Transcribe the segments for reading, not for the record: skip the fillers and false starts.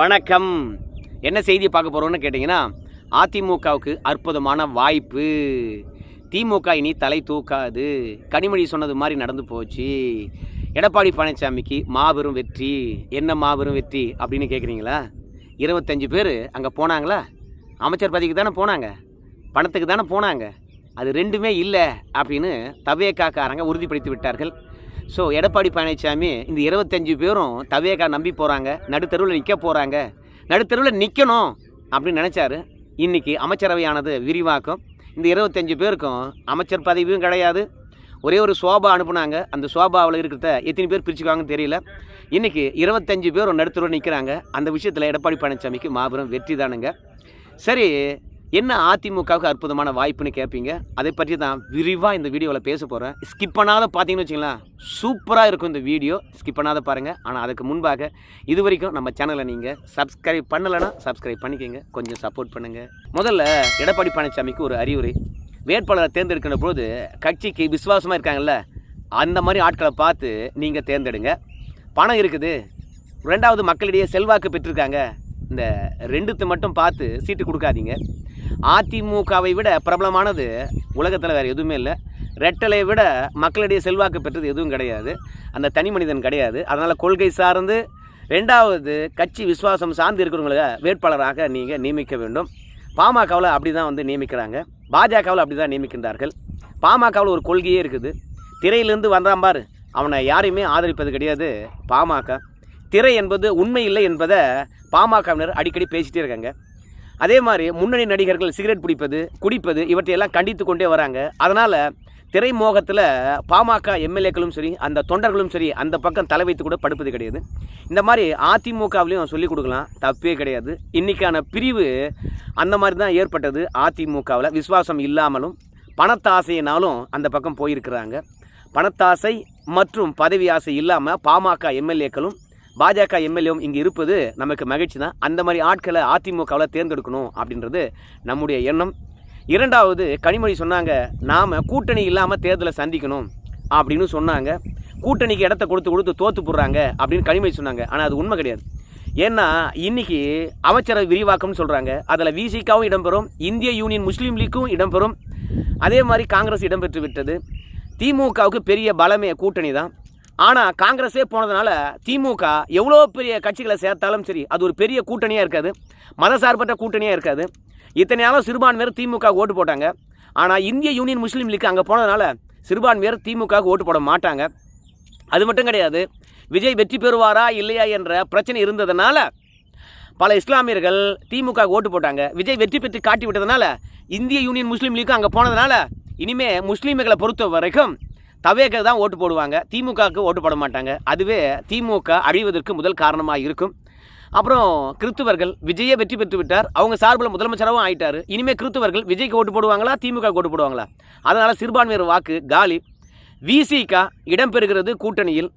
வணக்கம். என்ன செய்தி பார்க்க போகிறோன்னு கேட்டிங்கன்னா, அதிமுகவுக்கு அற்புதமான வாய்ப்பு. திமுக இனி தலை தூக்காது. கனிமொழி சொன்னது மாதிரி நடந்து போச்சு. எடப்பாடி பழனிசாமிக்கு மாபெரும் வெற்றி. என்ன மாபெரும் வெற்றி அப்படின்னு கேட்குறீங்களா? 25 பேர் அங்கே போனாங்களா? அமைச்சர் பதவிக்கு தானே போனாங்க, பணத்துக்கு தானே போனாங்க. அது ரெண்டுமே இல்லை அப்படின்னு தவேகாக்காரங்க உறுதிப்படுத்தி விட்டார்கள். ஸோ எடப்பாடி பழனிசாமி இந்த 25 பேரும் தவேகா நம்பி போகிறாங்க, நடுத்தருவில் நிற்க போகிறாங்க, நடுத்தருவில் நிற்கணும் அப்படின்னு நினச்சாரு. இன்றைக்கி அமைச்சரவையானது விரிவாக்கம். இந்த 25 பேருக்கும் அமைச்சர் பதவியும் கிடையாது. ஒரே ஒரு சோபா அனுப்புனாங்க. அந்த சோபாவில் இருக்கிறத எத்தனை பேர் பிரிச்சுக்குவாங்கன்னு தெரியல. இன்றைக்கி 25 பேரும் நடுத்தருவில் நிற்கிறாங்க. அந்த விஷயத்தில் எடப்பாடி பழனிசாமிக்கு மாபெரும் வெற்றி தானுங்க. சரி, என்ன அதிமுகவுக்கு அற்புதமான வாய்ப்புன்னு கேட்பீங்க. அதை பற்றி தான் விரிவாக இந்த வீடியோவில் பேச போகிறேன். ஸ்கிப் பண்ணாத பார்த்தீங்கன்னு வச்சுங்களேன், சூப்பராக இருக்கும் இந்த வீடியோ. ஸ்கிப் பண்ணாத பாருங்கள். ஆனால் அதுக்கு முன்பாக இது வரைக்கும் நம்ம சேனலை நீங்கள் சப்ஸ்கிரைப் பண்ணலைன்னா சப்ஸ்கிரைப் பண்ணிக்கோங்க, கொஞ்சம் சப்போர்ட் பண்ணுங்கள். முதல்ல எடப்பாடி பழனிசாமிக்கு ஒரு அறிவுரை. வேட்பாளரை தேர்ந்தெடுக்கிற போது கட்சிக்கு விசுவாசமாக இருக்காங்கல்ல, அந்த மாதிரி ஆட்களை பார்த்து நீங்கள் தேர்ந்தெடுங்க. பணம் இருக்குது, ரெண்டாவது மக்களிடையே செல்வாக்கு பெற்றிருக்காங்க, இந்த ரெண்டுத்தை மட்டும் பார்த்து சீட்டு கொடுக்காதீங்க. அதிமுகவை விட பிரபலமானது உலகத்தில் வேறு எதுவுமே இல்லை. ரெட்டலை விட மக்களிடையே செல்வாக்கு பெற்றது எதுவும் கிடையாது. அந்த தனி மனிதன் கிடையாது. அதனால் கொள்கை சார்ந்து, ரெண்டாவது கட்சி விசுவாசம் சார்ந்து இருக்கிறவங்கள வேட்பாளராக நீங்கள் நியமிக்க வேண்டும். பாமகவில் அப்படி தான் நியமிக்கிறாங்க, பாஜகவில் அப்படி தான் நியமிக்கின்றார்கள். பாமகவில் ஒரு கொள்கையே இருக்குது. திரையிலேருந்து வந்தான் பார், அவனை யாரையுமே ஆதரிப்பது கிடையாது பாமக. திரை என்பது உண்மை இல்லை என்பதை பாமகவினர் அடிக்கடி பேசிகிட்டே இருக்காங்க. அதே மாதிரி முன்னணி நடிகர்கள் சிகரெட் குடிப்பது இவற்றையெல்லாம் கண்டித்து கொண்டே வராங்க. அதனால் திரைமோகத்தில் பாமக எம்எல்ஏக்களும் சரி, அந்த தொண்டர்களும் சரி, அந்த பக்கம் தலை வைத்து கூட படுப்பது கிடையாது. இந்த மாதிரி அதிமுகவிலையும் சொல்லிக் கொடுக்கலாம், தப்பே கிடையாது. இன்றைக்கான பிரிவு அந்த மாதிரி தான் ஏற்பட்டது. அதிமுகவில் விசுவாசம் இல்லாமலும் பணத்தாசையினாலும் அந்த பக்கம் போயிருக்கிறாங்க. பணத்தாசை மற்றும் பதவி ஆசை இல்லாமல் பாமக எம்எல்ஏக்களும் பாஜக எம்எல்ஏவும் இங்கே இருப்பது நமக்கு மகிழ்ச்சி தான். அந்த மாதிரி ஆட்களை அதிமுகவில் தேர்ந்தெடுக்கணும் அப்படின்றது நம்முடைய எண்ணம். இரண்டாவது, கனிமொழி சொன்னாங்க, நாம் கூட்டணி இல்லாமல் தேர்தலை சந்திக்கணும் அப்படின்னு சொன்னாங்க. கூட்டணிக்கு இடத்த கொடுத்து தோற்று போடுறாங்க அப்படின்னு கனிமொழி சொன்னாங்க. ஆனால் அது உண்மை கிடையாது. ஏன்னா இன்றைக்கி அமைச்சரவை விரிவாக்கம்னு சொல்கிறாங்க. அதில் விசிகாவும் இடம்பெறும், இந்திய யூனியன் முஸ்லீம் லீக்கும் இடம்பெறும், அதே மாதிரி காங்கிரஸ் இடம்பெற்று விட்டது. திமுகவுக்கு பெரிய பலமே கூட்டணி தான். ஆனால் காங்கிரஸே போனதுனால திமுக எவ்வளோ பெரிய கட்சிகளை சேர்த்தாலும் சரி, அது ஒரு பெரிய கூட்டணியாக இருக்காது, மதசார்பற்ற கூட்டணியாக இருக்காது. இத்தனை நாளும் சிறுபான்மையர் திமுக ஓட்டு போட்டாங்க. ஆனால் இந்திய யூனியன் முஸ்லீம் லீக் அங்கே போனதுனால சிறுபான்மையர் திமுக ஓட்டு போட மாட்டாங்க. அது மட்டும் கிடையாது, விஜய் வெற்றி பெறுவாரா இல்லையா என்ற பிரச்சனை இருந்ததுனால பல இஸ்லாமியர்கள் திமுக ஓட்டு போட்டாங்க. விஜய் வெற்றி பெற்று காட்டி விட்டதுனால இந்திய யூனியன் முஸ்லீம் லீக் அங்கே போனதுனால இனிமேல் முஸ்லீம்களை பொறுத்த வரைக்கும் தவேக தான் ஓட்டு போடுவாங்க, திமுகவுக்கு ஓட்டு போட மாட்டாங்க. அதுவே திமுக அழிவதற்கு முதல் காரணமாக இருக்கும். அப்புறம் கிறிஸ்துவர்கள், விஜயை வெற்றி பெற்று விட்டார், அவங்க சார்பில் முதலமைச்சராகவும் ஆகிட்டார். இனிமேல் கிறிஸ்துவர்கள் விஜய்க்கு ஓட்டு போடுவாங்களா, திமுக ஓட்டு போடுவாங்களா? அதனால் சிறுபான்மையர் வாக்கு காலி. விசிக இடம்பெறுகிறது கூட்டணியில்.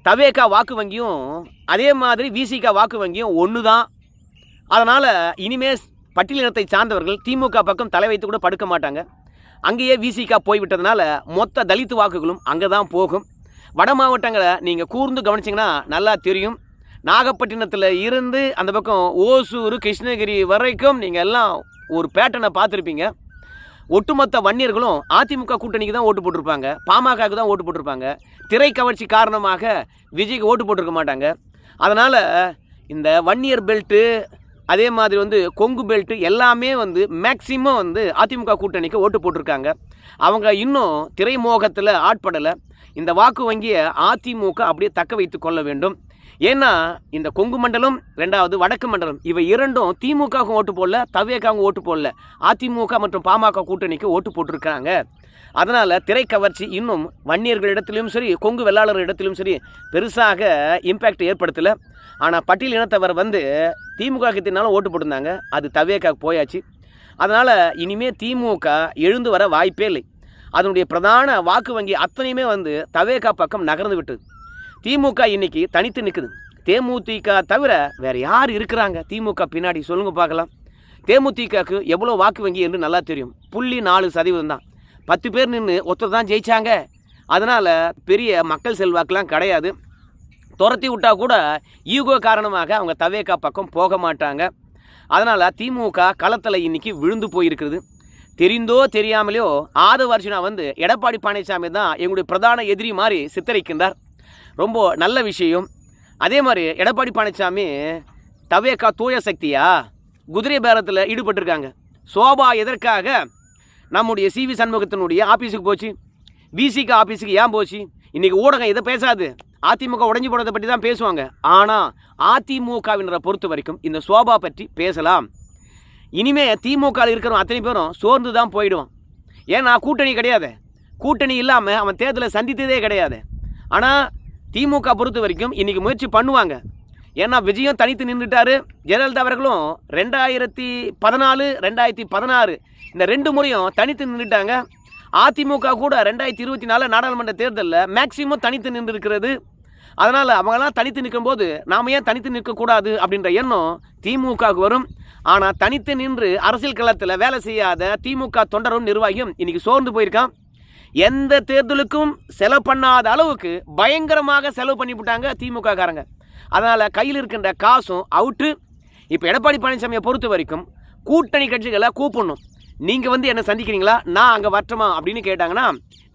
தவேகா வாக்கு வங்கியும் அதே மாதிரி விசிக வாக்கு வங்கியும் ஒன்று தான். அதனால் இனிமேல் பட்டியலினத்தை சார்ந்தவர்கள் திமுக பக்கம் தலை வைத்து கூட படுக்க மாட்டாங்க. அங்கேயே விசிகா போய்விட்டதுனால மொத்த தலித் வாக்குகளும் அங்கே தான் போகும். வட மாவட்டங்களை நீங்கள் கூர்ந்து கவனிச்சிங்கன்னா நல்லா தெரியும். நாகப்பட்டினத்தில் இருந்து அந்த பக்கம் ஓசூர், கிருஷ்ணகிரி வரைக்கும் நீங்கள் எல்லாம் ஒரு பேட்டர்னை பார்த்துருப்பீங்க. ஒட்டுமொத்த வன்னியர்களும் அதிமுக கூட்டணிக்கு தான் ஓட்டு போட்டிருப்பாங்க, பாமகவுக்கு தான் ஓட்டு போட்டிருப்பாங்க. திரை கவர்ச்சி காரணமாக விஜய்க்கு ஓட்டு போட்டிருக்க மாட்டாங்க. அதனால் இந்த வன்னியர் பெல்ட்டு, அதே மாதிரி கொங்கு பெல்ட்டு எல்லாமே மேக்சிமம் அதிமுக கூட்டணிக்கு ஓட்டு போட்டிருக்காங்க. அவங்க இன்னும் திரைமோகத்தில் ஆட்படலை. இந்த வாக்கு வங்கியை அதிமுக அப்படியே தக்க வைத்து கொள்ள வேண்டும். ஏன்னா இந்த கொங்கு மண்டலம், ரெண்டாவது வடக்கு மண்டலம், இவை இரண்டும் திமுகவுக்கும் ஓட்டு போடல, தவேகாவும் ஓட்டு போடல, அதிமுக மற்றும் பாமக கூட்டணிக்கு ஓட்டு போட்டிருக்காங்க. அதனால் திரைக்கவர்ச்சி இன்னும் வன்னியர்களிடத்திலும் சரி, கொங்கு வெள்ளாளர் இடத்திலும் சரி பெருசாக இம்பேக்ட் ஏற்படுத்தலை. ஆனால் பட்டியல் இனத்தவர் திமுக கிட்டினாலும் ஓட்டு போட்டிருந்தாங்க, அது தவேகாவுக்கு போயாச்சு. அதனால் இனிமேல் திமுக எழுந்து வர வாய்ப்பே இல்லை. அதனுடைய பிரதான வாக்கு வங்கி அத்தனையுமே தவேகா பக்கம் நகர்ந்து விட்டது. திமுக இன்றைக்கி தனித்து நிற்குது. தேமுதிக தவிர வேறு யார் இருக்கிறாங்க திமுக பின்னாடி சொல்லுங்க பார்க்கலாம். தேமுதிகக்கு எவ்வளோ வாக்கு வங்கி என்று நல்லா தெரியும். 0.4% தான். 10 பேர் நின்று ஒருத்தர் தான் ஜெயித்தாங்க. அதனால் பெரிய மக்கள் செல்வாக்கெலாம் கிடையாது. துரத்தி விட்டா கூட ஈகோ காரணமாக அவங்க தவேகா பக்கம் போக மாட்டாங்க. அதனால் திமுக களத்தில் இன்றைக்கி விழுந்து போயிருக்குது. தெரிந்தோ தெரியாமலையோ ஆதவ அர்ஜுனா வந்து எடப்பாடி பழனிசாமி தான் எங்களுடைய பிரதான எதிரி மாதிரி சித்தரிக்கின்றார். ரொம்ப நல்ல விஷயம். அதே மாதிரி எடப்பாடி பழனிசாமி தவேகா தூய சக்தியா குதிரை பேரத்தில் ஈடுபட்டிருக்காங்க. சோபா எதற்காக நம்முடைய சிவி சண்முகத்தினுடைய ஆஃபீஸுக்கு போச்சு, விசிக ஆஃபீஸுக்கு ஏன் போச்சு? இன்றைக்கி ஊடகம் இதை பேசாது, அதிமுக உடஞ்சி போனதை பற்றி தான் பேசுவாங்க. ஆனால் அதிமுகவினரை பொறுத்த வரைக்கும் இந்த சோபா பற்றி பேசலாம். இனிமே திமுக இருக்கிறவங்க அத்தனை பேரும் சோர்ந்து தான் போயிடுவான். ஏன்னா கூட்டணி கிடையாது. கூட்டணி இல்லாமல் அவன் தேர்தலை சந்தித்ததே கிடையாது. ஆனால் திமுக பொறுத்த வரைக்கும் இன்றைக்கி முயற்சி பண்ணுவாங்க. ஏன்னா விஜயம் தனித்து நின்றுட்டார். ஜெயலலிதா அவர்களும் 2014, 2016 இந்த 2 முறையும் தனித்து நின்றுட்டாங்க. அதிமுக கூட 2024 நாடாளுமன்ற தேர்தலில் மேக்சிமம் தனித்து நின்று இருக்கிறது. அதனால் அவங்களாம் தனித்து நிற்கும்போது நாம் ஏன் தனித்து நிற்கக்கூடாது அப்படின்ற எண்ணம் திமுகவுக்கு வரும். ஆனால் தனித்து நின்று அரசியல் களத்தில் வேலை செய்யாத திமுக தொண்டரும் நிர்வாகியும் இன்றைக்கி சோர்ந்து போயிருக்கான். எந்த தேர்தலுக்கும் செலவு பண்ணாத அளவுக்கு பயங்கரமாக செலவு பண்ணிவிட்டாங்க திமுக காரங்க. அதனால் கையில் இருக்கின்ற காசும் அவுட்டு. இப்போ எடப்பாடி பழனிசாமியை பொறுத்த வரைக்கும் கூட்டணி கட்சிகளை கூப்பிடணும். நீங்கள் வந்து என்னை சந்திக்கிறீங்களா, நான் அங்கே வரட்டுமா அப்படின்னு கேட்டாங்கன்னா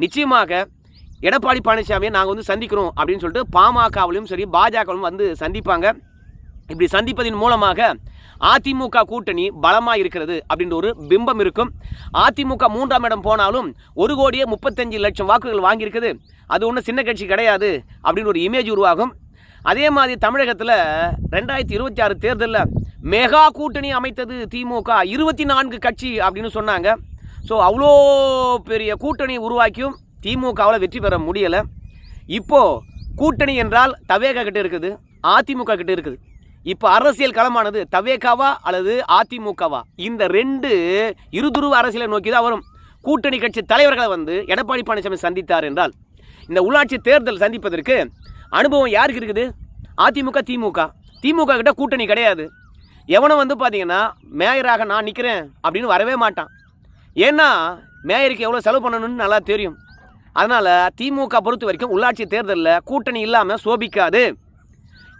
நிச்சயமாக எடப்பாடி பழனிசாமியை நாங்கள் வந்து சந்திக்கிறோம் அப்படின்னு சொல்லிட்டு பாமகவிலும் சரி பாஜகவும் வந்து சந்திப்பாங்க. இப்படி சந்திப்பதின் மூலமாக அதிமுக கூட்டணி பலமாக இருக்கிறது அப்படின்ற ஒரு பிம்பம் இருக்கும். அதிமுக 3ஆம் இடம் போனாலும் 1,35,00,000 வாக்குகள் வாங்கியிருக்குது, அது ஒன்றும் சின்ன கட்சி கிடையாது அப்படின்னு ஒரு இமேஜ் உருவாகும். அதே மாதிரி தமிழகத்தில் 2026 தேர்தலில் மெகா கூட்டணி அமைத்தது திமுக, 24 கட்சி அப்படின்னு சொன்னாங்க. ஸோ அவ்வளோ பெரிய கூட்டணி உருவாக்கியும் திமுகவில் வெற்றி பெற முடியலை. இப்போது கூட்டணி என்றால் தவேகா கிட்ட இருக்குது, அதிமுக கிட்ட இருக்குது. இப்போ அரசியல் களமானது தவேகாவா அல்லது அதிமுகவா, இந்த 2 இருதுருவ அரசியலை நோக்கி தான் வரும். கூட்டணி கட்சி தலைவர்களை வந்து எடப்பாடி பழனிசாமி சந்தித்தார் என்றால் இந்த உள்ளாட்சி தேர்தல் சந்திப்பதற்கு அனுபவம் யாருக்கு இருக்குது? அதிமுக, திமுக கிட்ட கூட்டணி கிடையாது. எவனும் வந்து பார்த்தீங்கன்னா மேயராக நான் நிற்கிறேன் அப்படின்னு வரவே மாட்டான். ஏன்னா மேயருக்கு எவ்வளோ செலவு பண்ணணும்னு நல்லா தெரியும். அதனால் திமுக பொறுத்த வரைக்கும் உள்ளாட்சி தேர்தலில் கூட்டணி இல்லாமல் சோபிக்காது.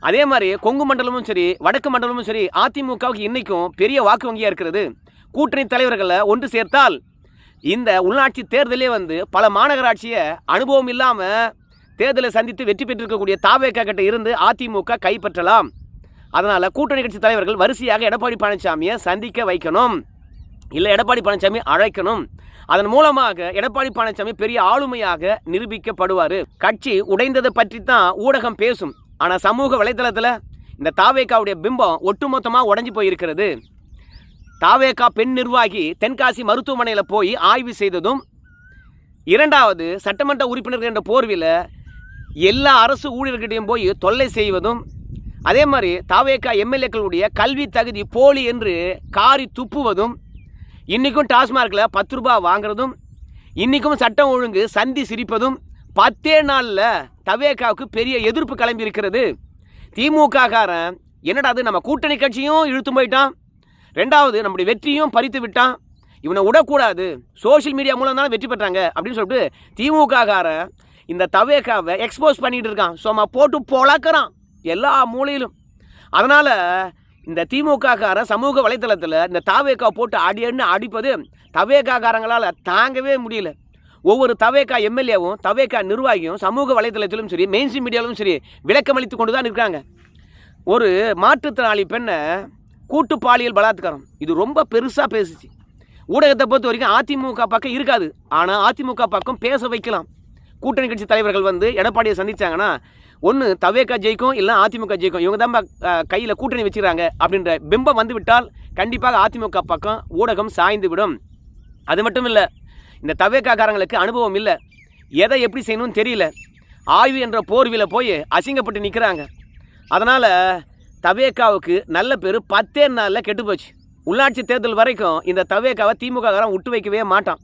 அதே மாதிரி கொங்கு மண்டலமும் சரி வடக்கு மண்டலமும் சரி அதிமுகவுக்கு இன்றைக்கும் பெரிய வாக்கு வங்கியாக இருக்கிறது. கூட்டணி தலைவர்களை ஒன்று சேர்த்தால் இந்த உள்ளாட்சி தேர்தலே வந்து பல மாநகராட்சியை அனுபவம் இல்லாமல் தேர்தலை சந்தித்து வெற்றி பெற்றிருக்கக்கூடிய தாவேகா கிட்ட இருந்து அதிமுக கைப்பற்றலாம். அதனால் கூட்டணி கட்சி தலைவர்கள் வரிசையாக எடப்பாடி பழனிசாமியை சந்திக்க வைக்கணும், இல்லை எடப்பாடி பழனிசாமி அழைக்கணும். அதன் மூலமாக எடப்பாடி பழனிசாமி பெரிய ஆளுமையாக நிரூபிக்கப்படுவார். கட்சி உடைந்ததை பற்றி தான் ஊடகம் பேசும். ஆனால் சமூக வலைதளத்தில் இந்த தாவேகாவுடைய பிம்பம் ஒட்டுமொத்தமாக உடஞ்சி போயிருக்கிறது. தாவேகா பெண் நிர்வாகி தென்காசி மருத்துவமனையில் போய் ஆய்வு செய்ததும், 2வது சட்டமன்ற உறுப்பினர்கள் என்ற போர்வில் எல்லா அரசு ஊழியர்கிட்டையும் போய் தொல்லை செய்வதும், அதே மாதிரி தாவேகா எம்எல்ஏக்களுடைய கல்வி தகுதி போலி என்று காரி துப்புவதும், இன்றைக்கும் டாஸ்மார்க்கில் 10 ரூபாய் வாங்குறதும், இன்றைக்கும் சட்டம் ஒழுங்கு சந்தி சிரிப்பதும் 10 நாளில் தவேகாவுக்கு பெரிய எதிர்ப்பு கிளம்பி இருக்கிறது. திமுக காரன் என்னடா அது நம்ம கூட்டணி கட்சியும் இழுத்து போயிட்டான், 2வது நம்முடைய வெற்றியும் பறித்து விட்டான், இவனை விடக்கூடாது, சோஷியல் மீடியா மூலம் தான் வெற்றி பெற்றாங்க அப்படின்னு சொல்லிட்டு திமுக காரன் இந்த தவேகாவை எக்ஸ்போஸ் பண்ணிட்டு இருக்கான். சும்மா போட்டு பொழக்கிறான் எல்லா மூலையிலும். அதனால் இந்த திமுக காரன் சமூக வலைத்தளத்தில் இந்த தவேகா போட்டு அடின்னு அடிப்பது தவேகா காரங்களால் தாங்கவே முடியல. ஒவ்வொரு தவேகா எம்எல்ஏவும் தவேகா நிர்வாகியும் சமூக வலைத்தளத்திலும் சரி மெயின்ஸ்ட்ரீம் மீடியாவிலும் சரி விளக்கமளித்து கொண்டு தான் இருக்காங்க. ஒரு மாற்றுத்திறனாளி பெண்ணை கூட்டு பாலியல் பலாத்காரம் இது ரொம்ப பெருசாக பேசுச்சு. ஊடகத்தை பொறுத்த வரைக்கும் அதிமுக பக்கம் இருக்காது, ஆனால் அதிமுக பக்கம் பேச வைக்கலாம். கூட்டணி கட்சி தலைவர்கள் வந்து எடப்பாடியை சந்தித்தாங்கன்னா ஒன்று தவேகா ஜெயிக்கும், இல்லை அதிமுக ஜெயிக்கும், இவங்க தான் கையில் கூட்டணி வச்சுக்கிறாங்க அப்படின்ற பிம்பம் வந்து விட்டால் கண்டிப்பாக அதிமுக பக்கம் ஊடகம் சாய்ந்து விடும். அது மட்டும் இல்லை, இந்த தவேகாக்காரங்களுக்கு அனுபவம் இல்லை, எதை எப்படி செய்யணும்னு தெரியல, ஆய்வு என்ற போர்வியில் போய் அசிங்கப்பட்டு நிற்கிறாங்க. அதனால் தவேகாவுக்கு நல்ல பேர் 10 நாளில் கெட்டு போச்சு. உள்ளாட்சி தேர்தல் வரைக்கும் இந்த தவேகாவை திமுக காரன் விட்டு வைக்கவே மாட்டான்.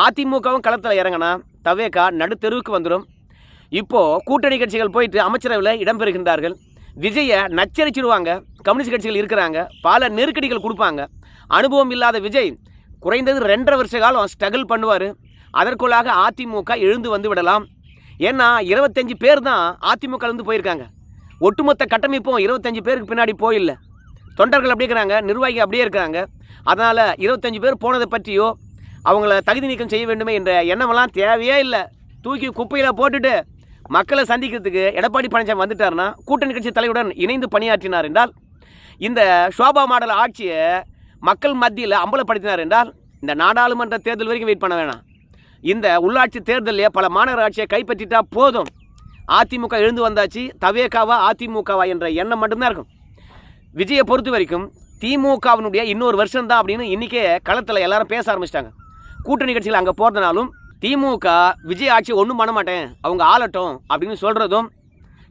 அதிமுகவும் களத்தில் இறங்கினா தவேகா நடுத்தெருவுக்கு வந்துடும். இப்போது கூட்டணி கட்சிகள் போயிட்டு அமைச்சரவையில் இடம்பெறுகின்றார்கள். விஜயை நச்சரிச்சிடுவாங்க. கம்யூனிஸ்ட் கட்சிகள் இருக்கிறாங்க, பல நெருக்கடிகள் கொடுப்பாங்க. அனுபவம் இல்லாத விஜய் குறைந்தது 2.5 வருஷ காலம் ஸ்ட்ரகிள் பண்ணுவார். அதற்குள்ளாக அதிமுக எழுந்து வந்து விடலாம். ஏன்னா 25 பேர் தான் அதிமுகலேருந்து போயிருக்காங்க. ஒட்டுமொத்த கட்டமைப்பும் 25 பேருக்கு பின்னாடி போயில்லை. தொண்டர்கள் அப்படியே இருக்கிறாங்க, நிர்வாகிகள் அப்படியே இருக்கிறாங்க. அதனால் 25 பேர் போனதை பற்றியோ அவங்கள தகுதி நீக்கம் செய்ய வேண்டுமே என்ற எண்ணமெல்லாம் தேவையே இல்லை. தூக்கி குப்பையில் போட்டுட்டு மக்களை சந்திக்கிறதுக்கு எடப்பாடி பழனிசாமி வந்துட்டார்னா கூட்டணி கட்சி தலைவருடன் இணைந்து பணியாற்றினார் என்றால், இந்த ஷோபா மாடல் ஆட்சியை மக்கள் மத்தியில் அம்பலப்படுத்தினார் என்றால், இந்த நாடாளுமன்ற தேர்தல் வரைக்கும் வெயிட் பண்ண வேணாம். இந்த உள்ளாட்சி தேர்தலில் பல மாநகராட்சியை கைப்பற்றிட்டா போதும். அதிமுக எழுந்து வந்தாச்சு, தவேகாவா அதிமுகவா என்ற எண்ணம் மட்டும்தான் இருக்கும். விஜயை பொறுத்த வரைக்கும் திமுகவினுடைய இன்னொரு வருஷம் தான் அப்படின்னு இன்றைக்கே களத்தில் எல்லாரும் பேச ஆரம்பிச்சிட்டாங்க. கூட்டணி கட்சியில் அங்கே போகிறதுனாலும் திமுக விஜய் ஆட்சி ஒன்றும் பண்ண மாட்டேன், அவங்க ஆளட்டும் அப்படின்னு சொல்கிறதும்,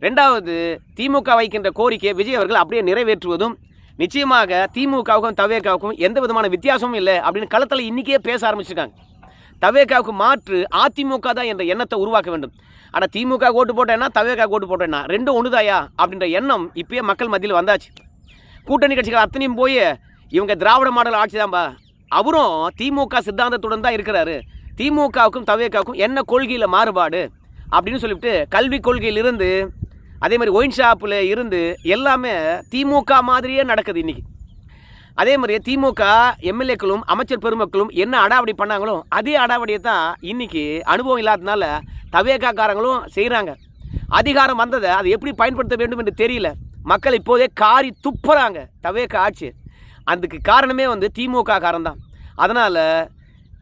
ரெண்டாவது திமுக வைக்கின்ற கோரிக்கையை விஜய் அவர்கள் அப்படியே நிறைவேற்றுவதும், நிச்சயமாக திமுகவுக்கும் தவேகாவுக்கும் எந்த விதமான வித்தியாசமும் இல்லை அப்படின்னு களத்தில் இன்றைக்கே பேச ஆரம்பிச்சிருக்காங்க. தவேகாவுக்கு மாற்று அதிமுக தான் என்ற எண்ணத்தை உருவாக்க வேண்டும். ஆனால் திமுக ஓட்டு போட்டேன்னா தவேகா ஓட்டு போட்டேன்னா ரெண்டும் ஒன்றுதாயா அப்படின்ற எண்ணம் இப்போயே மக்கள் மத்தியில் வந்தாச்சு. கூட்டணி கட்சிகள் அத்தனையும் போய் இவங்க திராவிட மாடல் ஆட்சி தான்பா, அவரும் திமுக சித்தாந்தத்துடன் தான் இருக்கிறாரு, திமுகவுக்கும் தவேகாவுக்கும் என்ன கொள்கையில் மாறுபாடு அப்படின்னு சொல்லிவிட்டு கல்விக் கொள்கையிலிருந்து அதே மாதிரி ஒயின் ஷாப்பில் இருந்து எல்லாமே திமுக மாதிரியே நடக்குது இன்றைக்கி. அதே மாதிரி திமுக எம்எல்ஏக்களும் அமைச்சர் பெருமக்களும் என்ன அடாவடி பண்ணாங்களோ அதே அடாவடியை தான் இன்றைக்கி அனுபவம் இல்லாததுனால தவேகாக்காரங்களும் செய்கிறாங்க. அதிகாரம் வந்ததை அதை எப்படி பயன்படுத்த வேண்டும் என்று தெரியல. மக்கள் இப்போதே காரி துப்புறாங்க தவேகா ஆட்சி. அதுக்கு காரணமே திமுக காரன் தான். அதனால்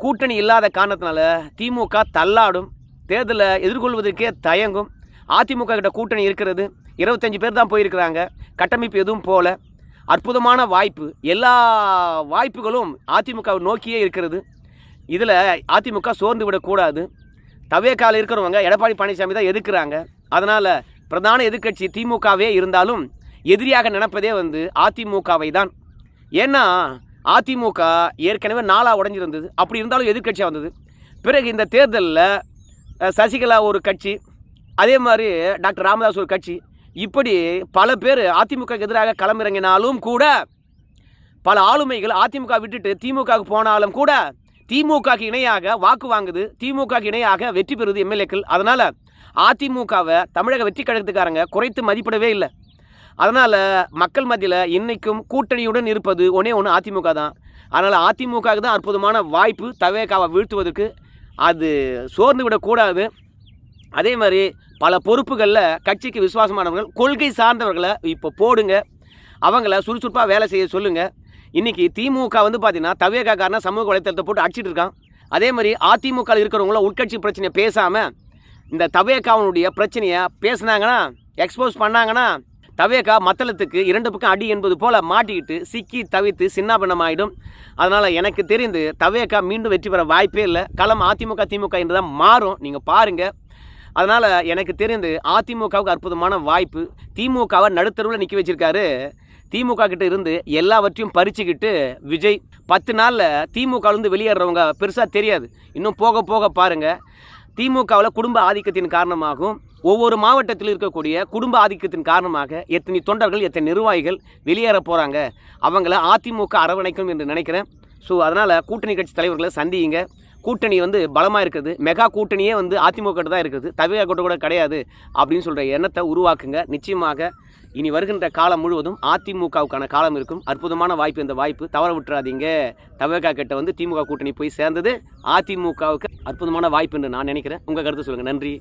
கூட்டணி இல்லாத காரணத்தினால திமுக தள்ளாடும், தேர்தலை எதிர்கொள்வதற்கே தயங்கும். அதிமுக கிட்ட கூட்டணி இருக்கிறது, 25 பேர் தான் போயிருக்கிறாங்க, கட்டமைப்பு எதுவும் போல. அற்புதமான வாய்ப்பு, எல்லா வாய்ப்புகளும் அதிமுகவை நோக்கியே இருக்கிறது. இதில் அதிமுக சோர்ந்து விடக்கூடாது. தவேகாவில் இருக்கிறவங்க எடப்பாடி பழனிசாமி தான் எதிர்க்கிறாங்க. அதனால் பிரதான எதிர்க்கட்சி திமுகவே இருந்தாலும் எதிரியாக நினைப்பதே அதிமுகவை தான். ஏன்னா அதிமுக ஏற்கனவே 4 உடைஞ்சிருந்தது, அப்படி இருந்தாலும் எதிர்க்கட்சியாக வந்தது. பிறகு இந்த தேர்தலில் சசிகலா ஒரு கட்சி, அதே மாதிரி டாக்டர் ராமதாஸ் ஒரு கட்சி, இப்படி பல பேர் அதிமுக எதிராக களமிறங்கினாலும் கூட, பல ஆளுமைகள் அதிமுக விட்டுட்டு திமுகவுக்கு போனாலும் கூட திமுகக்கு இணையாக வாக்கு வாங்குது, திமுகக்கு இணையாக வெற்றி பெறுது எம்எல்ஏக்கள். அதனால் அதிமுகவை தமிழக வெற்றி கழகத்துக்காரங்க குறைத்து மதிப்பிடவே இல்லை. அதனால் மக்கள் மத்தியில் இன்றைக்கும் கூட்டணியுடன் இருப்பது ஒன்றே அதிமுக தான். அதனால் அதிமுகவுக்கு தான் அற்புதமான வாய்ப்பு தவேகாவை வீழ்த்துவதற்கு. அது சோர்ந்து விடக்கூடாது. அதே மாதிரி பல பொறுப்புகளில் கட்சிக்கு விசுவாசமானவர்கள், கொள்கை சார்ந்தவர்களை இப்போ போடுங்க, அவங்கள சுறுசுறுப்பாக வேலை செய்ய சொல்லுங்கள். இன்றைக்கி திமுக பார்த்தீங்கன்னா தவேகாக்காரனா சமூக வலைத்தளத்தை போட்டு அடிச்சிட்டு இருக்கான். அதே மாதிரி அதிமுக இருக்கிறவங்கள உட்கட்சி பிரச்சனையை பேசாமல் இந்த தவேகாவனுடைய பிரச்சனையை பேசுனாங்கன்னா, எக்ஸ்போஸ் பண்ணாங்கன்னா, தவேகா மத்தளத்துக்கு 2 பக்கம் அடி என்பது போல் மாட்டிக்கிட்டு சிக்கி தவித்து சின்னாபின்னமாயிடும். அதனால் எனக்கு தெரிந்து தவேகா மீண்டும் வெற்றி பெற வாய்ப்பே இல்லை. களம் அதிமுக திமுக என்று தான் மாறும், நீங்கள் பாருங்கள். அதனால் எனக்கு தெரிந்து அதிமுகவுக்கு அற்புதமான வாய்ப்பு. திமுகவை நடுத்தருவில் நிற்க வச்சிருக்காரு. திமுக கிட்ட இருந்து எல்லாவற்றையும் பறிச்சுக்கிட்டு விஜய் 10 நாளில் திமுகவிலேருந்து வெளியேறவங்க பெருசாக தெரியாது. இன்னும் போக போக பாருங்கள். திமுகவில் குடும்ப ஆதிக்கத்தின் காரணமாகவும் ஒவ்வொரு மாவட்டத்தில் இருக்கக்கூடிய குடும்ப ஆதிக்கத்தின் காரணமாக எத்தனை தொண்டர்கள், எத்தனை நிர்வாகிகள் வெளியேற போகிறாங்க. அவங்கள அதிமுக அரவணைக்கும் என்று நினைக்கிறேன். ஸோ அதனால் கூட்டணி கட்சி தலைவர்களை சந்தியுங்க. கூட்டணி பலமாக இருக்குது. மெகா கூட்டணியே அதிமுக தான் இருக்குது, தவேகா கூட்ட கூட கிடையாது அப்படின்னு சொல்கிற எண்ணத்தை உருவாக்குங்க. நிச்சயமாக இனி வருகின்ற காலம் முழுவதும் அதிமுகவுக்கான காலம் இருக்கும். அற்புதமான வாய்ப்பு, இந்த வாய்ப்பு தவற விட்டுறாதீங்க. தவேகா கிட்ட திமுக கூட்டணி போய் சேர்ந்தது அதிமுகவுக்கு அற்புதமான வாய்ப்பு என்று நான் நினைக்கிறேன். உங்கள் கருத்து சொல்லுங்கள். நன்றி.